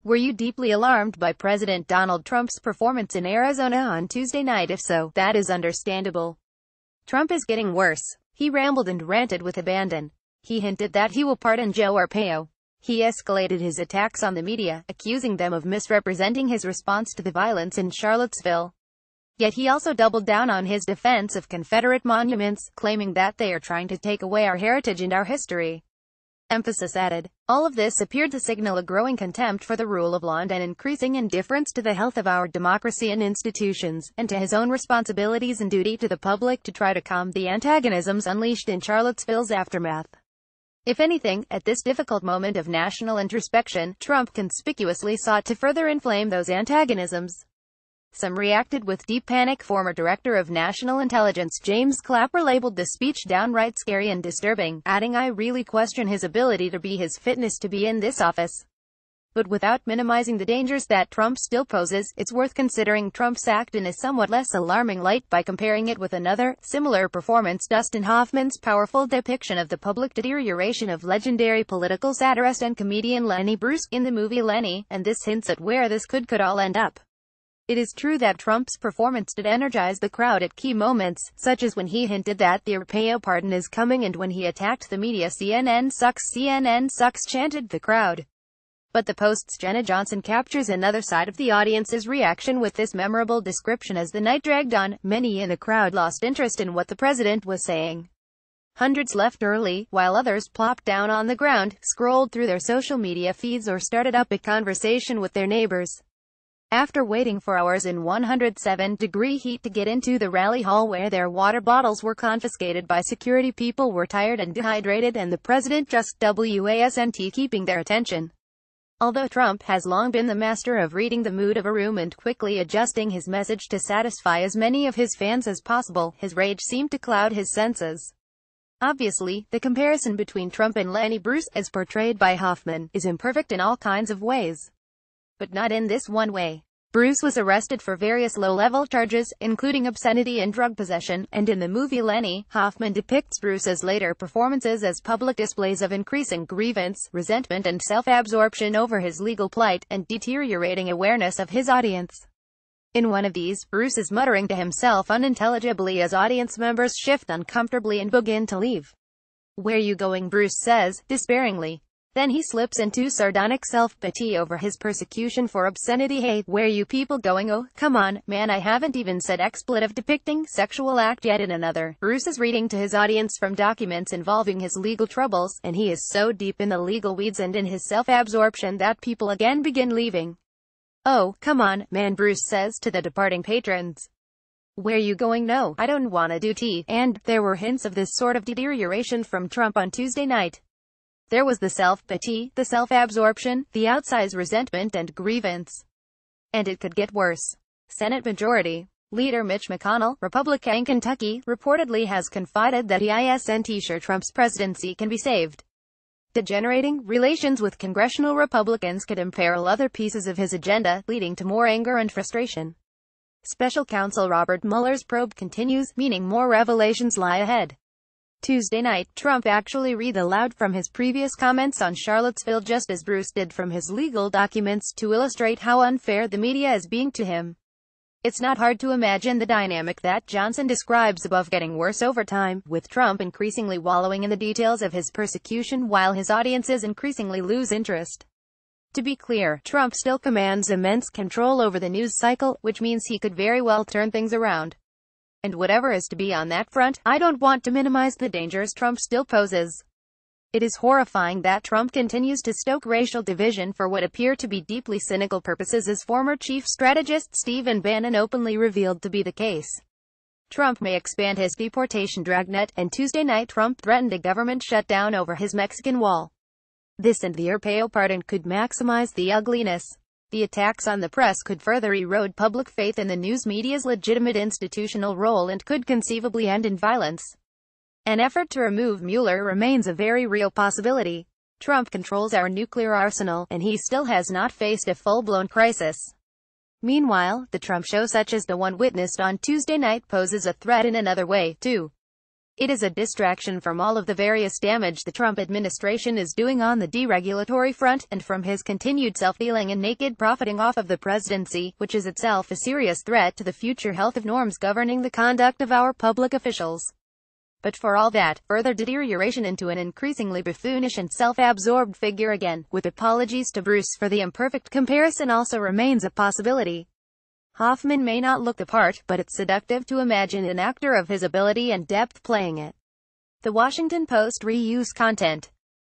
Were you deeply alarmed by President Donald Trump's performance in Arizona on Tuesday night? If so, that is understandable. Trump is getting worse. He rambled and ranted with abandon. He hinted that he will pardon Joe Arpaio. He escalated his attacks on the media, accusing them of misrepresenting his response to the violence in Charlottesville. Yet he also doubled down on his defense of Confederate monuments, claiming that they are trying to take away our heritage and our history. Emphasis added. All of this appeared to signal a growing contempt for the rule of law and an increasing indifference to the health of our democracy and institutions, and to his own responsibilities and duty to the public to try to calm the antagonisms unleashed in Charlottesville's aftermath. If anything, at this difficult moment of national introspection, Trump conspicuously sought to further inflame those antagonisms. Some reacted with deep panic. Former Director of National Intelligence James Clapper labeled the speech downright scary and disturbing, adding, "I really question his ability to be his fitness to be in this office." But without minimizing the dangers that Trump still poses, it's worth considering Trump's act in a somewhat less alarming light by comparing it with another, similar performance: Dustin Hoffman's powerful depiction of the public deterioration of legendary political satirist and comedian Lenny Bruce, in the movie Lenny, and this hints at where this could all end up. It is true that Trump's performance did energize the crowd at key moments, such as when he hinted that the Arpaio pardon is coming and when he attacked the media. CNN sucks, chanted the crowd. But the Post's Jenna Johnson captures another side of the audience's reaction with this memorable description: as the night dragged on, many in the crowd lost interest in what the president was saying. Hundreds left early, while others plopped down on the ground, scrolled through their social media feeds or started up a conversation with their neighbors. After waiting for hours in 107-degree heat to get into the rally hall where their water bottles were confiscated by security, people were tired and dehydrated, and the president just wasn't keeping their attention. Although Trump has long been the master of reading the mood of a room and quickly adjusting his message to satisfy as many of his fans as possible, his rage seemed to cloud his senses. Obviously, the comparison between Trump and Lenny Bruce, as portrayed by Hoffman, is imperfect in all kinds of ways. But not in this one way. Bruce was arrested for various low-level charges, including obscenity and drug possession, and in the movie Lenny, Hoffman depicts Bruce's later performances as public displays of increasing grievance, resentment and self-absorption over his legal plight, and deteriorating awareness of his audience. In one of these, Bruce is muttering to himself unintelligibly as audience members shift uncomfortably and begin to leave. "Where you going?" Bruce says, despairingly. Then he slips into sardonic self-pity over his persecution for obscenity. "Hey, where you people going? Oh, come on, man, I haven't even said expletive depicting sexual act yet." In another, Bruce is reading to his audience from documents involving his legal troubles, and he is so deep in the legal weeds and in his self-absorption that people again begin leaving. "Oh, come on, man," Bruce says to the departing patrons. "Where you going?" "No, I don't wanna do tea." And there were hints of this sort of deterioration from Trump on Tuesday night. There was the self-pity, the self-absorption, the outsized resentment and grievance. And it could get worse. Senate Majority Leader Mitch McConnell, Republican in Kentucky, reportedly has confided that he isn't sure Trump's presidency can be saved. Degenerating relations with congressional Republicans could imperil other pieces of his agenda, leading to more anger and frustration. Special counsel Robert Mueller's probe continues, meaning more revelations lie ahead. Tuesday night, Trump actually read aloud from his previous comments on Charlottesville, just as Bruce did from his legal documents, to illustrate how unfair the media is being to him. It's not hard to imagine the dynamic that Johnson describes above getting worse over time, with Trump increasingly wallowing in the details of his persecution while his audiences increasingly lose interest. To be clear, Trump still commands immense control over the news cycle, which means he could very well turn things around. And whatever is to be on that front, I don't want to minimize the dangers Trump still poses. It is horrifying that Trump continues to stoke racial division for what appear to be deeply cynical purposes, as former chief strategist Stephen Bannon openly revealed to be the case. Trump may expand his deportation dragnet, and Tuesday night Trump threatened a government shutdown over his Mexican wall. This and the Arpaio pardon could maximize the ugliness. The attacks on the press could further erode public faith in the news media's legitimate institutional role and could conceivably end in violence. An effort to remove Mueller remains a very real possibility. Trump controls our nuclear arsenal, and he still has not faced a full-blown crisis. Meanwhile, the Trump show, such as the one witnessed on Tuesday night, poses a threat in another way, too. It is a distraction from all of the various damage the Trump administration is doing on the deregulatory front, and from his continued self-dealing and naked profiting off of the presidency, which is itself a serious threat to the future health of norms governing the conduct of our public officials. But for all that, further deterioration into an increasingly buffoonish and self-absorbed figure again, with apologies to Bruce for the imperfect comparison, also remains a possibility. Hoffman may not look the part, but it's seductive to imagine an actor of his ability and depth playing it. The Washington Post reuse content.